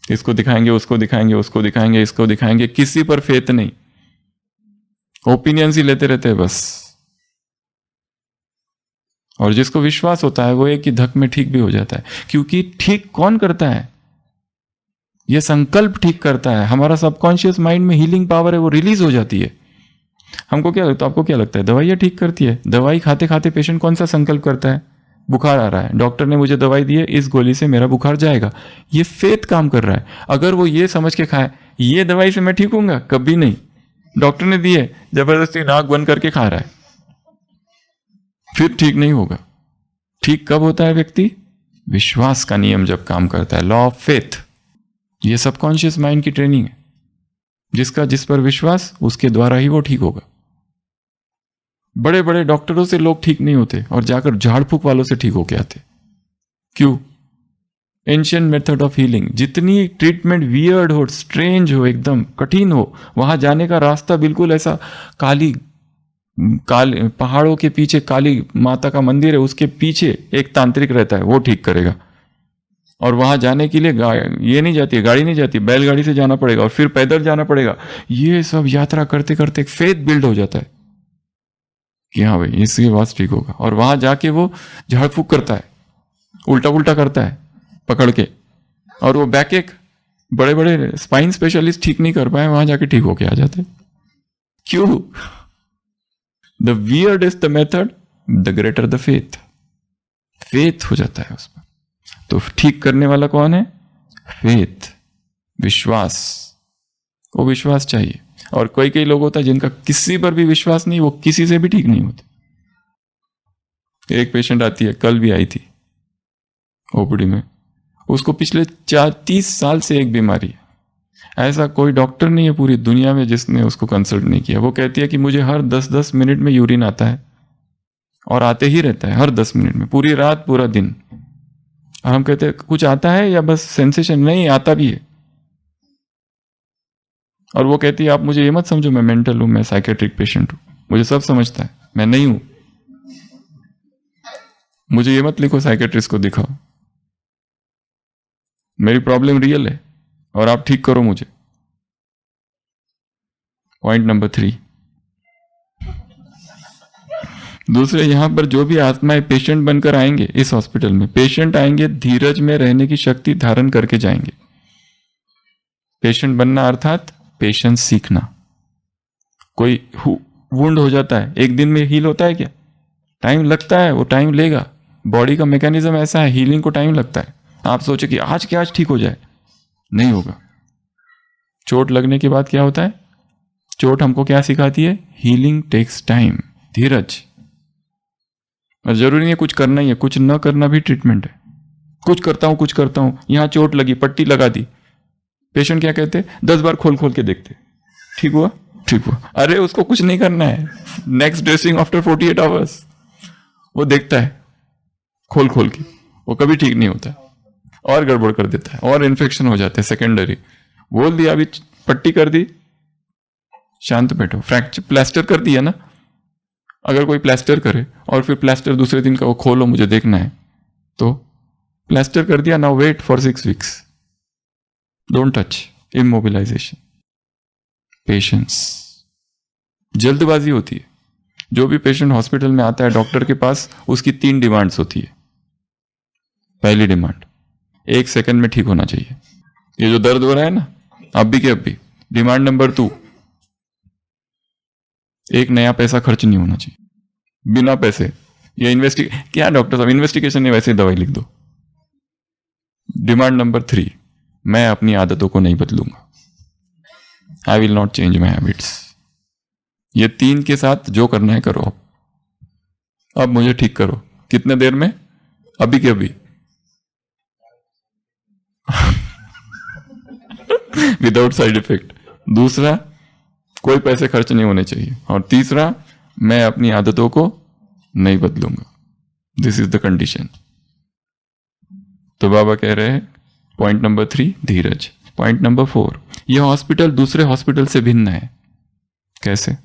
इसको दिखाएंगे, उसको दिखाएंगे, उसको दिखाएंगे, इसको दिखाएंगे, किसी पर फेथ नहीं, ओपिनियंस ही लेते रहते हैं बस। और जिसको विश्वास होता है वो एक ही धक में ठीक भी हो जाता है। क्योंकि ठीक कौन करता है? ये संकल्प ठीक करता है। हमारा सबकॉन्शियस माइंड में हीलिंग पावर है, वो रिलीज हो जाती है। हमको क्या लगता है, आपको क्या लगता है दवाइयाँ ठीक करती है? दवाई खाते खाते पेशेंट कौन सा संकल्प करता है? बुखार आ रहा है, डॉक्टर ने मुझे दवाई दी है, इस गोली से मेरा बुखार जाएगा। ये फेथ काम कर रहा है। अगर वो ये समझ के खाए ये दवाई से मैं ठीक होऊंगा, कभी नहीं। डॉक्टर ने दी है, जबरदस्ती नाक बंद करके खा रहा है, फिर ठीक नहीं होगा। ठीक कब होता है व्यक्ति? विश्वास का नियम जब काम करता है, लॉ ऑफ फेथ। ये सबकॉन्शियस माइंड की ट्रेनिंग है। जिसका जिस पर विश्वास, उसके द्वारा ही वो ठीक होगा। बड़े बड़े डॉक्टरों से लोग ठीक नहीं होते और जाकर झाड़ फूक वालों से ठीक होके आते। क्यों? Ancient method of healing. जितनी ट्रीटमेंट वियर्ड हो, स्ट्रेंज हो, एकदम कठिन हो, वहां जाने का रास्ता बिल्कुल ऐसा काली पहाड़ों के पीछे काली माता का मंदिर है, उसके पीछे एक तांत्रिक रहता है, वो ठीक करेगा। और वहां जाने के लिए ये नहीं जाती है, गाड़ी नहीं जाती, बैलगाड़ी से जाना पड़ेगा और फिर पैदल जाना पड़ेगा। ये सब यात्रा करते करते एक फेथ बिल्ड हो जाता है कि हाँ भाई इसके बाद ठीक होगा। और वहां जाके वो झाड़ फूक करता है, उल्टा पुल्टा करता है पकड़ के, और वो बैक एक बड़े बड़े स्पाइन स्पेशलिस्ट ठीक नहीं कर पाए, वहां जाके ठीक होके आ जाते। क्यों? The weird is the method, the greater the faith. Faith हो जाता है उस पर। तो ठीक करने वाला कौन है? फेथ, विश्वास। वो विश्वास चाहिए। और कोई कई लोग होता है जिनका किसी पर भी विश्वास नहीं, वो किसी से भी ठीक नहीं होते। एक पेशेंट आती है, कल भी आई थी ओपीडी में, उसको पिछले 30 साल से एक बीमारी है। ऐसा कोई डॉक्टर नहीं है पूरी दुनिया में जिसने उसको कंसल्ट नहीं किया। वो कहती है कि मुझे हर 10-10 मिनट में यूरिन आता है, और आते ही रहता है हर 10 मिनट में, पूरी रात पूरा दिन। और हम कहते हैं कुछ आता है या बस सेंसेशन? नहीं, आता भी है। और वो कहती है आप मुझे ये मत समझो मैं मेंटल हूं, मैं साइकेट्रिक पेशेंट हूं, मुझे सब समझता है, मैं नहीं हूं। मुझे ये मत लिखो साइकेट्रिस्ट को दिखाओ, मेरी प्रॉब्लम रियल है और आप ठीक करो मुझे। पॉइंट नंबर 3, दूसरे, यहां पर जो भी आत्माएं पेशेंट बनकर आएंगे इस हॉस्पिटल में, पेशेंट आएंगे धीरज में रहने की शक्ति धारण करके जाएंगे। पेशेंट बनना अर्थात पेशेंस सीखना। कोई वुंड हो जाता है, एक दिन में हील होता है क्या? टाइम लगता है, वो टाइम लेगा। बॉडी का मैकेनिज्म ऐसा है, हीलिंग को टाइम लगता है। आप सोचे कि आज के आज ठीक हो जाए, नहीं होगा। चोट लगने के बाद क्या होता है? चोट हमको क्या सिखाती है? हीलिंग टेक्स टाइम, धीरज। और जरूरी नहीं है कुछ करना ही है, कुछ न करना भी ट्रीटमेंट है। कुछ करता हूं, यहां चोट लगी, पट्टी लगा दी, पेशेंट क्या कहते? 10 बार खोल खोल के देखते, ठीक हुआ, ठीक हुआ। अरे उसको कुछ नहीं करना है, नेक्स्ट ड्रेसिंग आफ्टर 48 आवर्स। वो देखता है खोल खोल के, वो कभी ठीक नहीं होता, और गड़बड़ कर देता है, और इन्फेक्शन हो जाते हैं सेकेंडरी। बोल दिया अभी पट्टी कर दी, शांत बैठो। फ्रैक्चर प्लास्टर कर दिया ना, अगर कोई प्लास्टर करे और फिर प्लास्टर दूसरे दिन का वो खोलो मुझे देखना है, तो प्लास्टर कर दिया, now wait for 6 weeks, don't touch, immobilization, patience. जल्दबाजी होती है। जो भी पेशेंट हॉस्पिटल में आता है डॉक्टर के पास, उसकी 3 डिमांड्स होती है। पहली डिमांड, 1 सेकंड में ठीक होना चाहिए। ये जो दर्द हो रहा है ना अभी के अभी। डिमांड नंबर 2, एक नया पैसा खर्च नहीं होना चाहिए, बिना पैसे। ये क्या डॉक्टर साहब इन्वेस्टिगेशन है, वैसे दवाई लिख दो। डिमांड नंबर 3, मैं अपनी आदतों को नहीं बदलूंगा, I will not change my habits. ये 3 के साथ जो करना है करो। अब मुझे ठीक करो, कितने देर में? अभी के अभी, विदाउट साइड इफेक्ट। दूसरा, कोई पैसे खर्च नहीं होने चाहिए। और तीसरा, मैं अपनी आदतों को नहीं बदलूंगा। This is the condition. तो बाबा कह रहे हैं पॉइंट नंबर 3 धीरज। पॉइंट नंबर 4, यह हॉस्पिटल दूसरे हॉस्पिटल से भिन्न है। कैसे?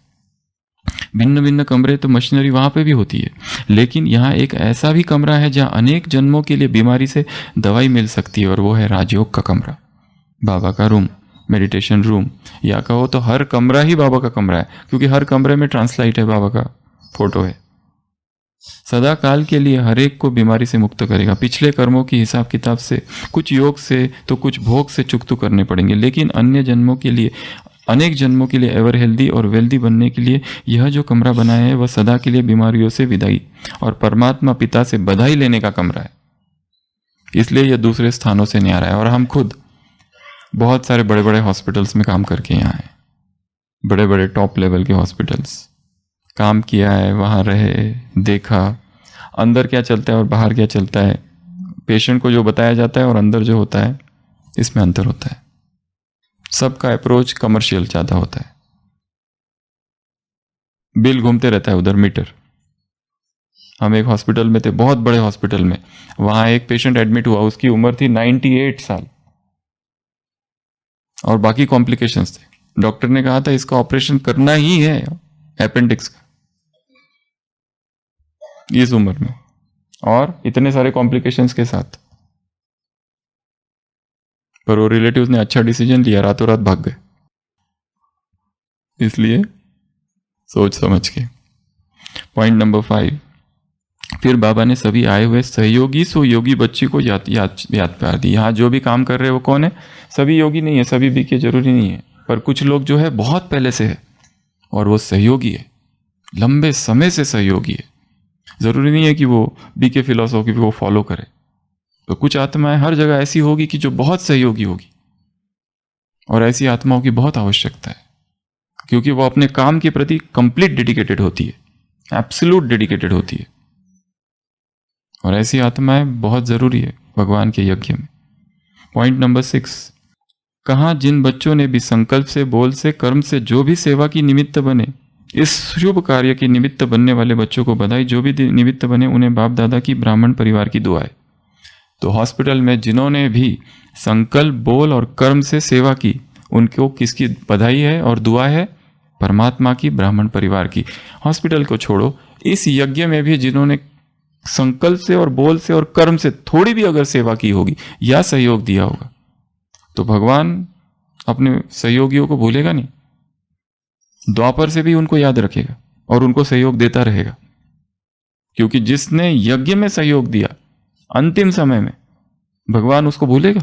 भिन्न भिन्न कमरे तो मशीनरी वहां पे भी होती है, लेकिन यहाँ एक ऐसा भी कमरा है जहाँ अनेक जन्मों के लिए बीमारी से दवाई मिल सकती है, और वो है राजयोग का कमरा, बाबा का रूम, मेडिटेशन रूम। या कहो तो हर कमरा ही बाबा का कमरा है, क्योंकि हर कमरे में ट्रांसलाइट है, बाबा का फोटो है। सदा काल के लिए हर एक को बीमारी से मुक्त करेगा। पिछले कर्मों की हिसाब किताब से, कुछ योग से तो कुछ भोग से चुकतू करने पड़ेंगे, लेकिन अन्य जन्मों के लिए, अनेक जन्मों के लिए एवर हेल्दी और वेल्दी बनने के लिए यह जो कमरा बनाया है वह सदा के लिए बीमारियों से विदाई और परमात्मा पिता से बधाई लेने का कमरा है। इसलिए यह दूसरे स्थानों से नहीं आ रहा है। और हम खुद बहुत सारे बड़े बड़े हॉस्पिटल्स में काम करके यहाँ आए, बड़े बड़े टॉप लेवल के हॉस्पिटल्स काम किया है, वहाँ रहे, देखा अंदर क्या चलता है और बाहर क्या चलता है। पेशेंट को जो बताया जाता है और अंदर जो होता है, इसमें अंतर होता है। सबका अप्रोच कमर्शियल ज़्यादा होता है, बिल घूमते रहता है उधर मीटर। हम एक हॉस्पिटल में थे, बहुत बड़े हॉस्पिटल में, वहां एक पेशेंट एडमिट हुआ, उसकी उम्र थी 98 साल और बाकी कॉम्प्लिकेशंस थे। डॉक्टर ने कहा था इसका ऑपरेशन करना ही है, अपेंडिक्स का, इस उम्र में और इतने सारे कॉम्प्लिकेशंस के साथ। पर वो रिलेटिव्स ने अच्छा डिसीजन लिया, रातों रात भाग गए। इसलिए सोच समझ के। पॉइंट नंबर 5, फिर बाबा ने सभी आए हुए सहयोगी सुयोगी बच्ची को याद प्यार दी। यहाँ जो भी काम कर रहे हैं वो कौन है? सभी योगी नहीं है, सभी भी के जरूरी नहीं है, पर कुछ लोग जो है बहुत पहले से है और वो सहयोगी है, लंबे समय से सहयोगी है। जरूरी नहीं है कि वो बीके फिलॉसफी को फॉलो करे। तो कुछ आत्माएं हर जगह ऐसी होगी कि जो बहुत सहयोगी होगी, और ऐसी आत्माओं की बहुत आवश्यकता है, क्योंकि वो अपने काम के प्रति कंप्लीट डेडिकेटेड होती है, एब्सोल्यूट डेडिकेटेड होती है। और ऐसी आत्माएं बहुत जरूरी है भगवान के यज्ञ में। पॉइंट नंबर 6, कहा जिन बच्चों ने भी संकल्प से, बोल से, कर्म से जो भी सेवा की निमित्त बने, इस शुभ कार्य के निमित्त बनने वाले बच्चों को बधाई। जो भी निमित्त बने उन्हें बाप दादा की, ब्राह्मण परिवार की दुआएं। तो हॉस्पिटल में जिन्होंने भी संकल्प, बोल और कर्म से सेवा की, उनको किसकी बधाई है और दुआ है? परमात्मा की, ब्राह्मण परिवार की। हॉस्पिटल को छोड़ो, इस यज्ञ में भी जिन्होंने संकल्प से और बोल से और कर्म से थोड़ी भी अगर सेवा की होगी या सहयोग दिया होगा, तो भगवान अपने सहयोगियों को भूलेगा नहीं। द्वापर से भी उनको याद रखेगा और उनको सहयोग देता रहेगा, क्योंकि जिसने यज्ञ में सहयोग दिया अंतिम समय में, भगवान उसको भूलेगा?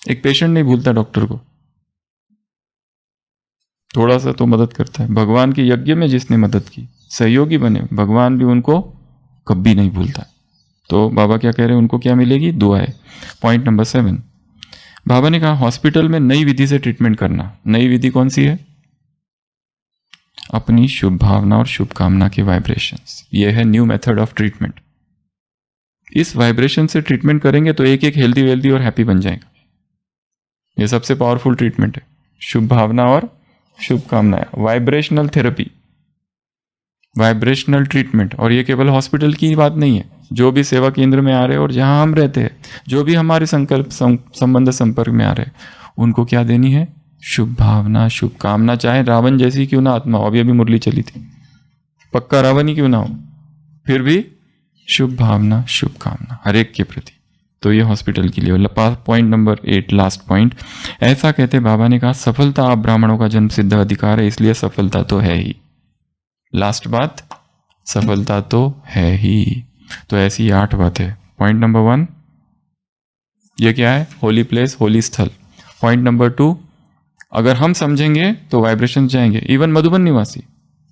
एक पेशेंट नहीं भूलता डॉक्टर को, थोड़ा सा तो मदद करता है। भगवान के यज्ञ में जिसने मदद की, सहयोगी बने, भगवान भी उनको कभी नहीं भूलता। तो बाबा क्या कह रहे हैं? उनको क्या मिलेगी? दुआएं। पॉइंट नंबर 7, बाबा ने कहा हॉस्पिटल में नई विधि से ट्रीटमेंट करना। नई विधि कौन सी है? अपनी शुभ भावना और शुभकामना के वाइब्रेशंस। यह है न्यू मेथड ऑफ ट्रीटमेंट। इस वाइब्रेशन से ट्रीटमेंट करेंगे तो एक एक हेल्दी वेल्दी और हैप्पी बन जाएगा। यह सबसे पावरफुल ट्रीटमेंट है, शुभ भावना और शुभकामनाएं, वाइब्रेशनल थेरेपी, वाइब्रेशनल ट्रीटमेंट। और ये केवल हॉस्पिटल की बात नहीं है, जो भी सेवा केंद्र में आ रहे हैं और जहां हम रहते हैं, जो भी हमारे संकल्प संबंध संपर्क में आ रहे हैं, उनको क्या देनी है? शुभ भावना, शुभकामना। चाहे रावण जैसी क्यों ना आत्मा हो, अभी अभी मुरली चली थी, पक्का रावण ही क्यों ना हो, फिर भी शुभ भावना, शुभकामना हर एक के प्रति। तो ये हॉस्पिटल के लिए। पॉइंट नंबर 8, लास्ट पॉइंट, ऐसा कहते बाबा ने कहा सफलता आप ब्राह्मणों का जन्म सिद्ध अधिकार है, इसलिए सफलता तो है ही। लास्ट बात, सफलता तो है ही। तो ऐसी 8 बातें। पॉइंट नंबर 1, ये क्या है? होली प्लेस, होली स्थल। पॉइंट नंबर 2, अगर हम समझेंगे तो वाइब्रेशन जाएंगे। इवन मधुबन निवासी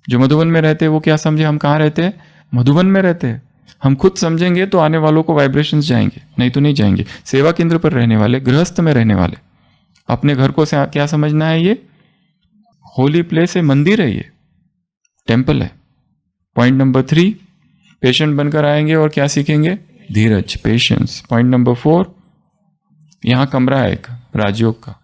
जो मधुबन में रहते हैं, वो क्या समझे? हम कहाँ रहते हैं? मधुबन में रहते हैं। हम खुद समझेंगे तो आने वालों को वाइब्रेशंस जाएंगे, नहीं तो नहीं जाएंगे। सेवा केंद्र पर रहने वाले, गृहस्थ में रहने वाले, अपने घर को से क्या समझना है? ये होली प्लेस है, मंदिर है, ये टेम्पल है। पॉइंट नंबर 3, पेशेंट बनकर आएंगे और क्या सीखेंगे? धीरज, पेशेंस। पॉइंट नंबर 4, यहां कमरा है एक राजयोग का,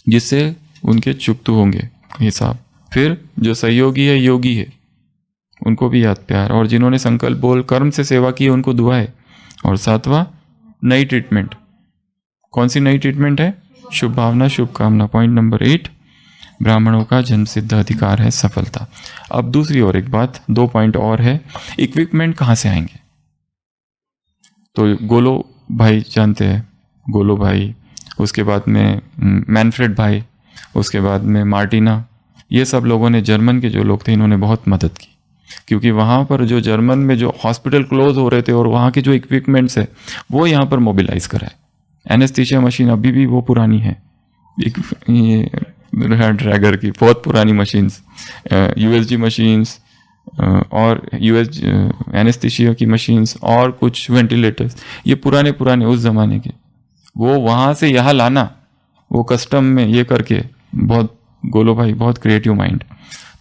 जिससे उनके चुकतू होंगे हिसाब। फिर जो सहयोगी है, योगी है, उनको भी याद प्यार, और जिन्होंने संकल्प, बोल, कर्म से सेवा की उनको दुआ है। और 7वां, नई ट्रीटमेंट। कौन सी नई ट्रीटमेंट है? शुभ भावना, शुभकामना। पॉइंट नंबर 8, ब्राह्मणों का जन्म सिद्ध अधिकार है सफलता। अब दूसरी और एक बात, 2 पॉइंट और है। इक्विपमेंट कहाँ से आएंगे? तो गोलो भाई जानते हैं, गोलो भाई, उसके बाद में मैनफ्रेड भाई, उसके बाद में मार्टिना, ये सब लोगों ने, जर्मन के जो लोग थे, इन्होंने बहुत मदद की, क्योंकि वहाँ पर जो जर्मन में जो हॉस्पिटल क्लोज हो रहे थे और वहाँ के जो इक्विपमेंट्स है वो यहाँ पर मोबिलाइज करा है। एनेस्थीसिया मशीन अभी भी वो पुरानी है, ये ड्रैगर की बहुत पुरानी मशीन्स, यूएसजी मशीन्स और यूएस एनेस्थीसिया की मशीन्स और कुछ वेंटिलेटर्स, ये पुराने उस ज़माने के, वो वहाँ से यहाँ लाना, वो कस्टम में ये करके, बहुत गोलो भाई बहुत क्रिएटिव माइंड,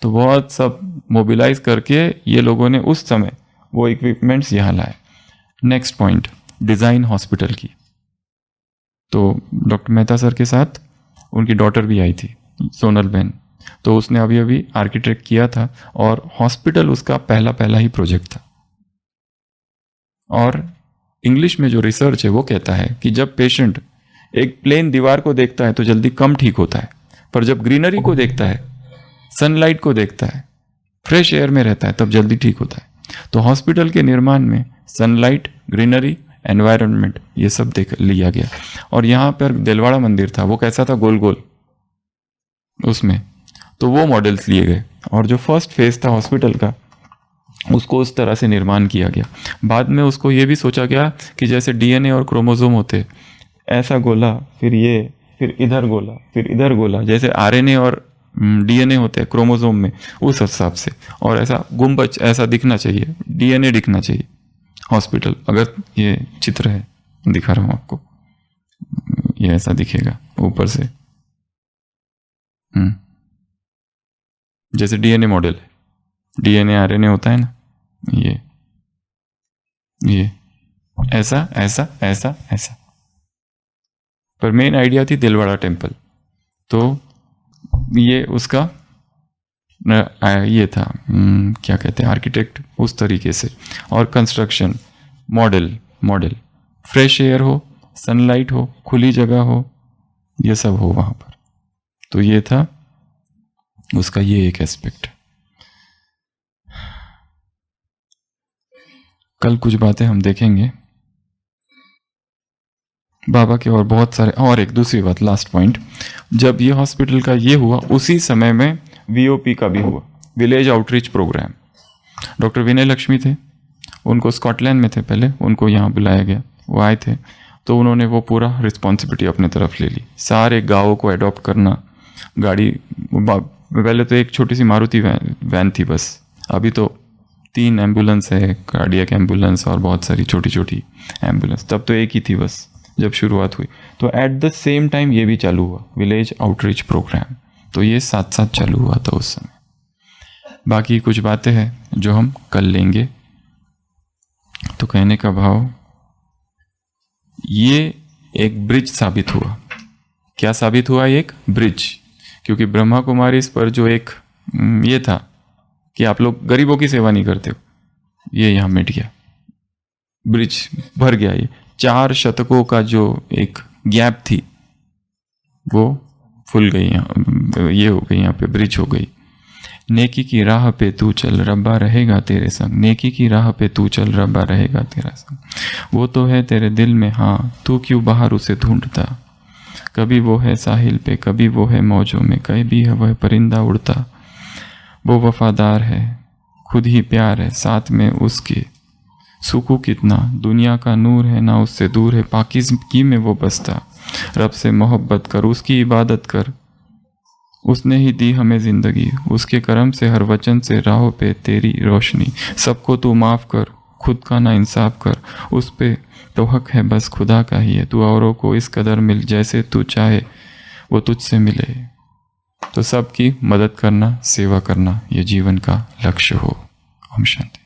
तो बहुत सब मोबिलाइज करके ये लोगों ने उस समय वो इक्विपमेंट्स यहाँ लाए। नेक्स्ट पॉइंट, डिज़ाइन हॉस्पिटल की। तो डॉक्टर मेहता सर के साथ उनकी डॉटर भी आई थी, सोनल बहन, तो उसने अभी अभी आर्किटेक्ट किया था और हॉस्पिटल उसका पहला ही प्रोजेक्ट था। और इंग्लिश में जो रिसर्च है वो कहता है कि जब पेशेंट एक प्लेन दीवार को देखता है तो जल्दी कम ठीक होता है, पर जब ग्रीनरी को देखता है, सनलाइट को देखता है, फ्रेश एयर में रहता है, तब जल्दी ठीक होता है। तो हॉस्पिटल के निर्माण में सनलाइट, ग्रीनरी, एनवायरनमेंट, ये सब देख लिया गया। और यहाँ पर दिलवाड़ा मंदिर था, वो कैसा था? गोल गोल उसमें, तो वो मॉडल्स लिए गए और जो फर्स्ट फेज था हॉस्पिटल का, उसको उस तरह से निर्माण किया गया। बाद में उसको ये भी सोचा गया कि जैसे डीएनए और क्रोमोसोम होते, ऐसा गोला, फिर ये, फिर इधर गोला, फिर इधर गोला, जैसे आरएनए और डीएनए होते हैं क्रोमोसोम में, उस हिसाब से। और ऐसा गुंबज ऐसा दिखना चाहिए, डीएनए दिखना चाहिए हॉस्पिटल। अगर ये चित्र है, दिखा रहा हूं आपको, ये ऐसा दिखेगा ऊपर से, जैसे डीएनए मॉडल है, डीएनए आरएनए होता है ना, ये ऐसा ऐसा ऐसा ऐसा। पर मेन आइडिया थी दिलवाड़ा टेम्पल, तो ये उसका ये था, क्या कहते हैं, आर्किटेक्ट उस तरीके से। और कंस्ट्रक्शन मॉडल फ्रेश एयर हो, सनलाइट हो, खुली जगह हो, ये सब हो वहाँ पर। तो ये था उसका ये एक एस्पेक्ट। कल कुछ बातें हम देखेंगे बाबा के, और बहुत सारे। और एक दूसरी बात, लास्ट पॉइंट, जब ये हॉस्पिटल का ये हुआ, उसी समय में वीओपी का भी हुआ, विलेज आउटरीच प्रोग्राम। डॉक्टर विनय लक्ष्मी थे, उनको स्कॉटलैंड में थे पहले, उनको यहाँ बुलाया गया, वो आए थे, तो उन्होंने वो पूरा रिस्पॉन्सिबिलिटी अपने तरफ ले ली, सारे गाँवों को अडॉप्ट करना। गाड़ी पहले तो एक छोटी सी मारुति वैन थी बस, अभी तो 3 एम्बुलेंस है, कार्डियक एम्बुलेंस और बहुत सारी छोटी छोटी एम्बुलेंस। तब तो एक ही थी बस जब शुरुआत हुई। तो एट द सेम टाइम ये भी चालू हुआ, विलेज आउटरीच प्रोग्राम। तो ये साथ साथ चालू हुआ था उस समय। बाकी कुछ बातें हैं जो हम कल लेंगे। तो कहने का भाव, ये एक ब्रिज साबित हुआ। क्या साबित हुआ? एक ब्रिज। क्योंकि ब्रह्मा कुमारी इस पर जो एक ये था कि आप लोग गरीबों की सेवा नहीं करते हो, ये यहाँ मिट गया, ब्रिज भर गया। ये 4 शतकों का जो एक गैप थी वो फुल गई, यहाँ ये हो गई, यहाँ पे ब्रिज हो गई। नेकी की राह पे तू चल, रब्बा रहेगा तेरे संग। नेकी की राह पे तू चल, रब्बा रहेगा तेरा संग। वो तो है तेरे दिल में, हाँ, तू क्यों बाहर उसे ढूंढता। कभी वो है साहिल पे, कभी वो है मौजों में, कभी है वह परिंदा उड़ता। वो वफादार है, खुद ही प्यार है, साथ में उसके सुकू कितना। दुनिया का नूर है, ना उससे दूर है, पाकीज़गी में वो बसता। रब से मोहब्बत कर, उसकी इबादत कर, उसने ही दी हमें ज़िंदगी। उसके करम से हर वचन से राहों पे तेरी रोशनी। सबको तू माफ़ कर, खुद का ना इंसाफ कर, उस पे तो हक है बस खुदा का ही है। तू औरों को इस कदर मिल, जैसे तू चाहे वो तुझसे मिले। तो सबकी मदद करना, सेवा करना, ये जीवन का लक्ष्य हो। ओम शांति।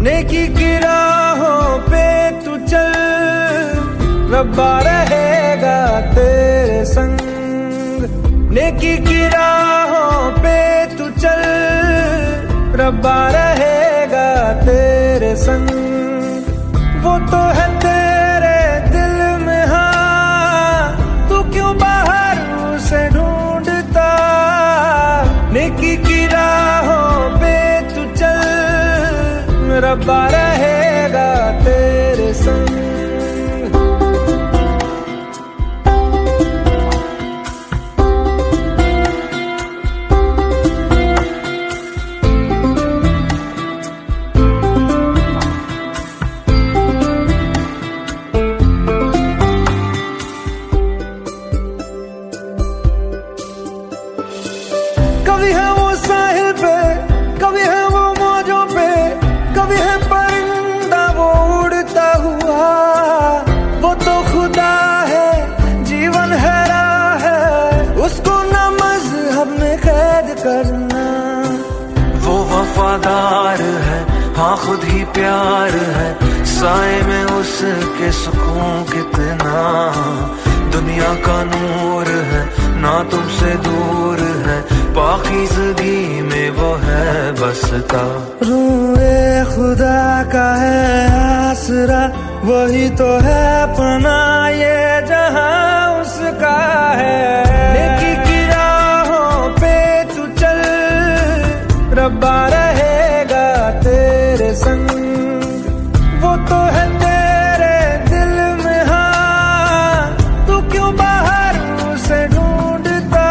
नेकी की राहों पे तू चल, रब्बा रहेगा तेरे संग। नेकी की राहों पे तू चल, रब्बा रहेगा तेरे संग। वो तो है तेरे दिल में, हाँ, तू क्यों बाहर उसे ढूंढता। नेकी की राहों पे तू चल, रब्बा रहेगा तेरे संग। कभी है वो साहिल पे, कभी है वो मौजों पे, कभी है परिंदा वो उड़ता हुआ। वो तो खुदा है, जीवन है राह है, उसको न मजहब में कैद करना। वो वफादार है, हाँ, खुद ही प्यार है, साए में उसके सुकून कितना। दुनिया का नूर है, ना तुमसे दूर है, पाकीज़गी में वो है बसता। रूए खुदा का है आसरा, वही तो है पना ये जहां उसका है। नेकी की राहों पे तू चल, रब्बा रहेगा तेरे संग। वो तो है तेरे दिल में, हाँ तू क्यों बाहर उसे ढूंढता।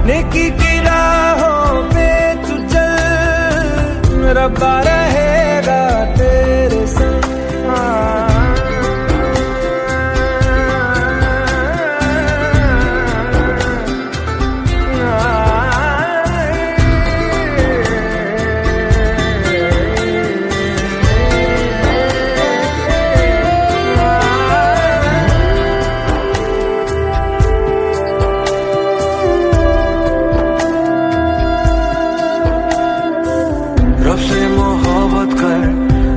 नेकी की राहों पे तू चल, रब्बा रहेगा तेरे संग। रब से मोहब्बत कर,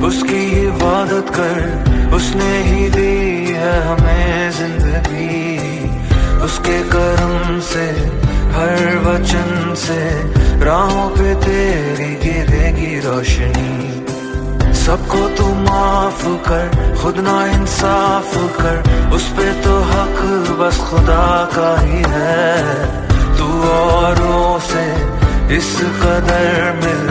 उसकी इबादत कर, उसने ही दी है हमें जिंदगी। उसके करम से, हर वचन से, राहों पे तेरी गिरेगी रोशनी। सबको तू माफ कर, खुद ना इंसाफ कर, उस पे तो हक बस खुदा का ही है। तू औरों से इस कदर मिल,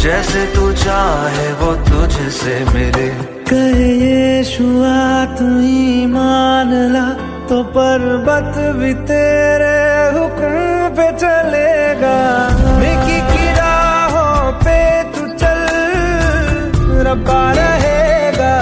जैसे तू चाहे वो तुझसे मिले। कहे यीशुआ तू ईमान ला, तो पर्वत भी तेरे हुक्म पे चलेगा। नेकी की राहों पे तू चल, रब्बा रहेगा